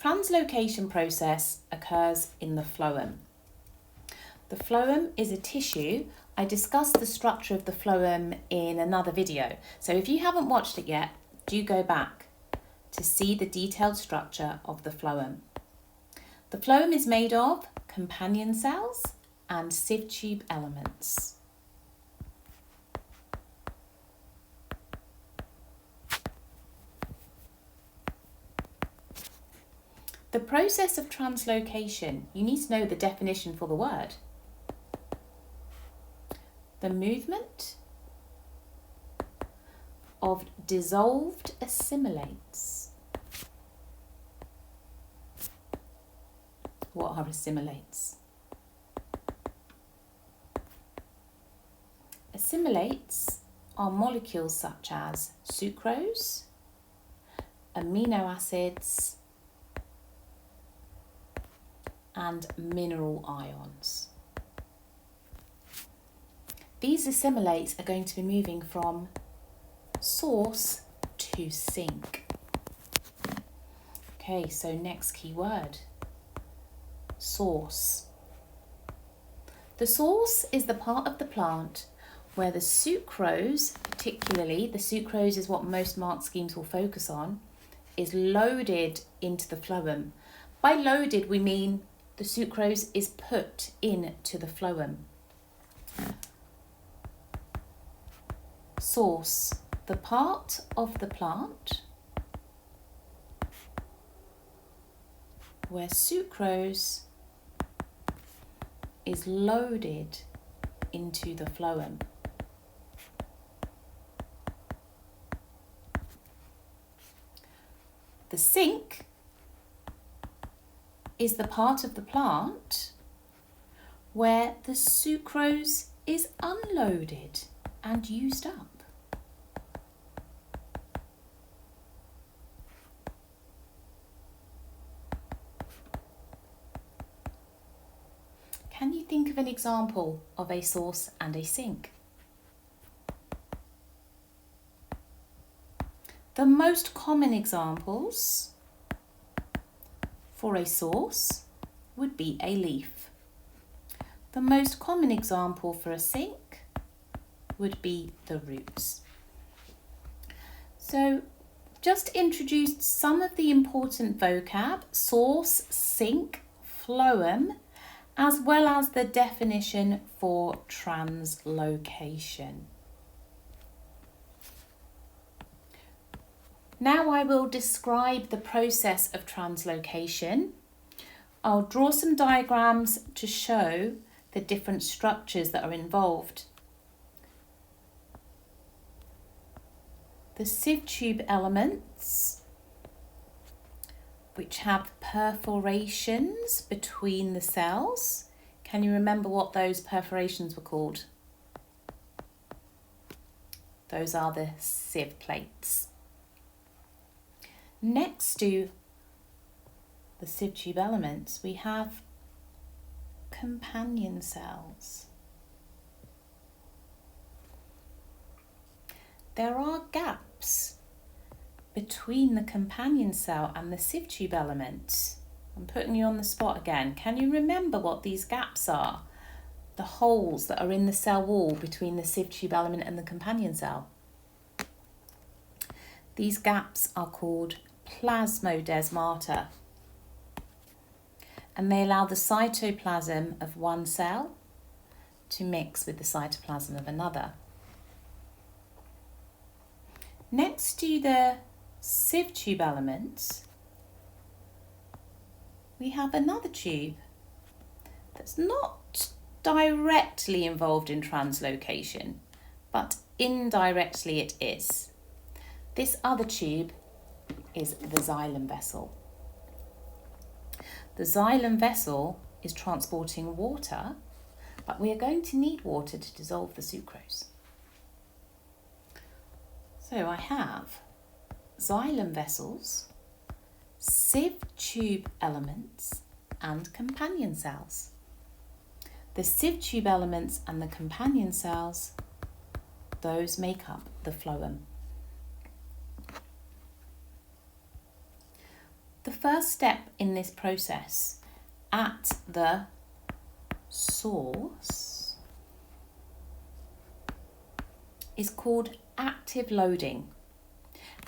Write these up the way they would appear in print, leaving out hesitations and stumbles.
translocation process occurs in the phloem. The phloem is a tissue. I discussed the structure of the phloem in another video. So if you haven't watched it yet, do go back to see the detailed structure of the phloem. The phloem is made of companion cells and sieve tube elements. The process of translocation, you need to know the definition for the word. The movement of dissolved assimilates. What are assimilates? Assimilates are molecules such as sucrose, amino acids, and mineral ions. These assimilates are going to be moving from source to sink. Okay, so next key word, source. The source is the part of the plant where the sucrose, particularly the sucrose is what most mark schemes will focus on, is loaded into the phloem. By loaded, we mean the sucrose is put into the phloem. Source, the part of the plant where sucrose is loaded into the phloem. The sink is the part of the plant where the sucrose is unloaded and used up. Can you think of an example of a source and a sink? The most common examples for a source would be a leaf. The most common example for a sink would be the roots. So just introduced some of the important vocab, source, sink, phloem, as well as the definition for translocation. Now I will describe the process of translocation. I'll draw some diagrams to show the different structures that are involved. The sieve tube elements, which have perforations between the cells. Can you remember what those perforations were called? Those are the sieve plates. Next to the sieve tube elements, we have companion cells. There are gaps between the companion cell and the sieve tube element. I'm putting you on the spot again. Can you remember what these gaps are? The holes that are in the cell wall between the sieve tube element and the companion cell. These gaps are called plasmodesmata, and they allow the cytoplasm of one cell to mix with the cytoplasm of another. Next to the sieve tube elements, we have another tube that's not directly involved in translocation, but indirectly it is. This other tube is the xylem vessel. The xylem vessel is transporting water, but we are going to need water to dissolve the sucrose. So I have xylem vessels, sieve tube elements, and companion cells. The sieve tube elements and the companion cells, those make up the phloem. The first step in this process at the source is called active loading.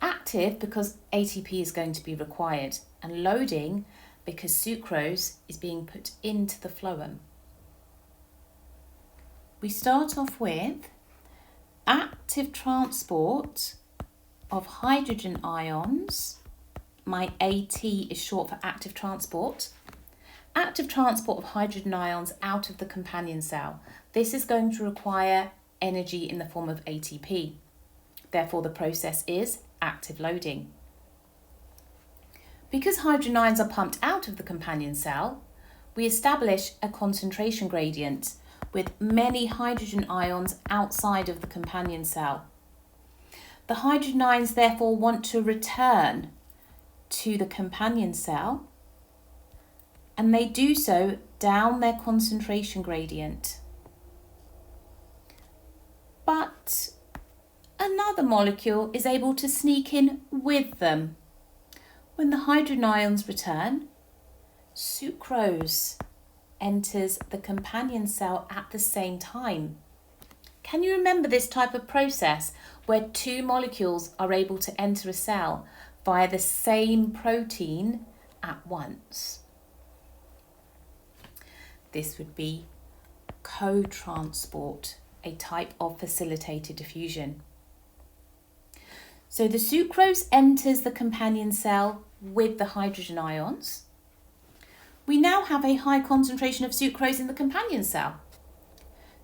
Active because ATP is going to be required, and loading because sucrose is being put into the phloem. We start off with active transport of hydrogen ions. My AT is short for active transport. Active transport of hydrogen ions out of the companion cell. This is going to require energy in the form of ATP. Therefore, the process is active loading. Because hydrogen ions are pumped out of the companion cell, we establish a concentration gradient with many hydrogen ions outside of the companion cell. The hydrogen ions therefore want to return to the companion cell, and they do so down their concentration gradient. But another molecule is able to sneak in with them. When the hydrogen ions return, sucrose enters the companion cell at the same time. Can you remember this type of process where two molecules are able to enter a cell via the same protein at once? This would be co-transport, a type of facilitated diffusion. So the sucrose enters the companion cell with the hydrogen ions. We now have a high concentration of sucrose in the companion cell.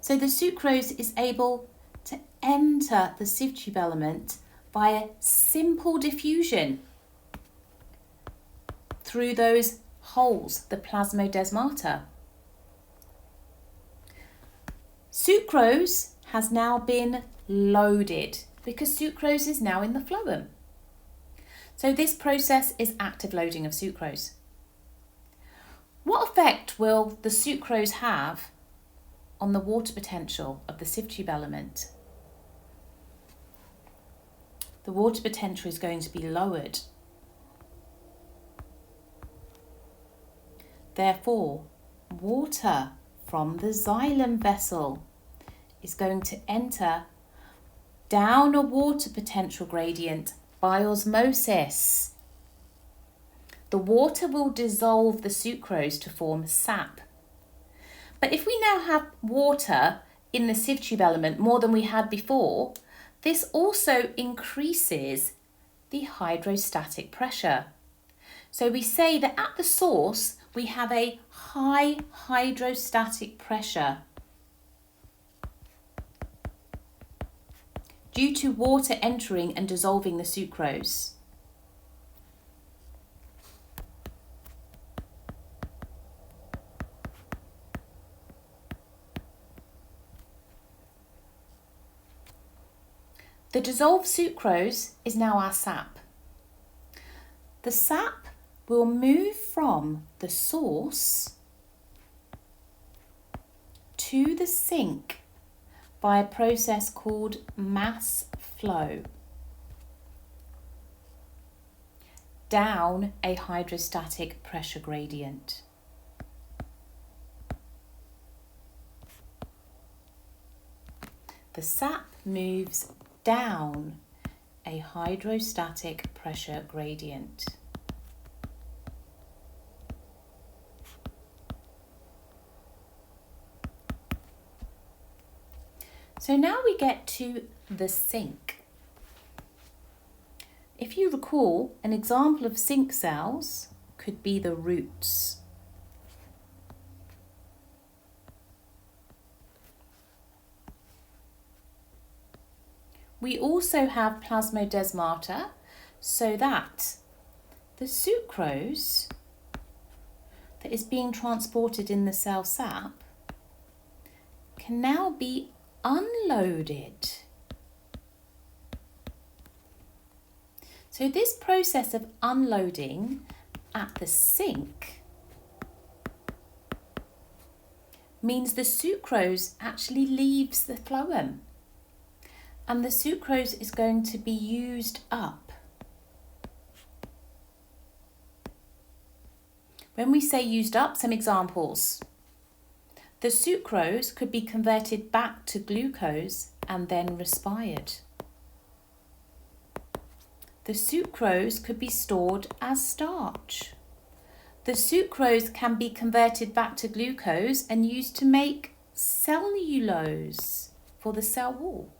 So the sucrose is able to enter the sieve tube element via simple diffusion through those holes, the plasmodesmata. Sucrose has now been loaded because sucrose is now in the phloem. So this process is active loading of sucrose. What effect will the sucrose have on the water potential of the sieve tube element? The water potential is going to be lowered. Therefore, water from the xylem vessel is going to enter down a water potential gradient by osmosis. The water will dissolve the sucrose to form sap. But if we now have water in the sieve tube element more than we had before, this also increases the hydrostatic pressure. So we say that at the source we have a high hydrostatic pressure due to water entering and dissolving the sucrose. The dissolved sucrose is now our sap. The sap will move from the source to the sink by a process called mass flow down a hydrostatic pressure gradient. The sap moves down a hydrostatic pressure gradient. So now we get to the sink. If you recall, an example of sink cells could be the roots. We also have plasmodesmata, so that the sucrose that is being transported in the cell sap can now be unloaded. So this process of unloading at the sink means the sucrose actually leaves the phloem, and the sucrose is going to be used up. When we say used up, some examples. The sucrose could be converted back to glucose and then respired. The sucrose could be stored as starch. The sucrose can be converted back to glucose and used to make cellulose for the cell wall.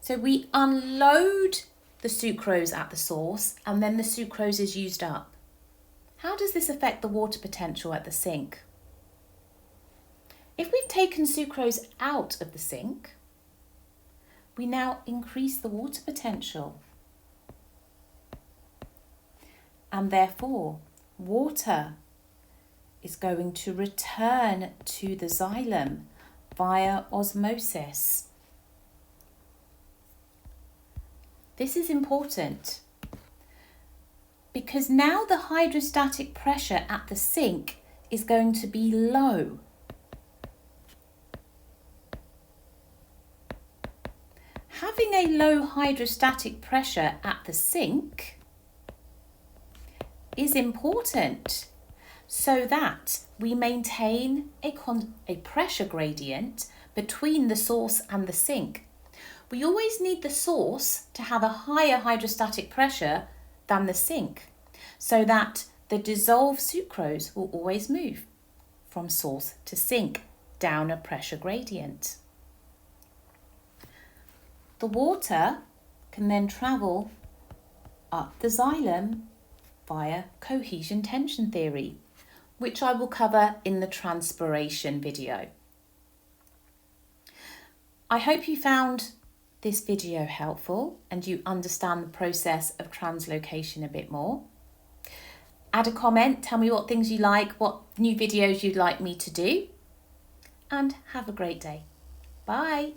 So we unload the sucrose at the source and then the sucrose is used up. How does this affect the water potential at the sink? If we've taken sucrose out of the sink, we now increase the water potential. And therefore, water is going to return to the xylem via osmosis. This is important because now the hydrostatic pressure at the sink is going to be low. Having a low hydrostatic pressure at the sink is important so that we maintain a pressure gradient between the source and the sink. We always need the source to have a higher hydrostatic pressure than the sink so that the dissolved sucrose will always move from source to sink down a pressure gradient. The water can then travel up the xylem via cohesion tension theory, which I will cover in the transpiration video. I hope you found this video helpful and you understand the process of translocation a bit more. Add a comment, tell me what things you like, what new videos you'd like me to do, and have a great day. Bye.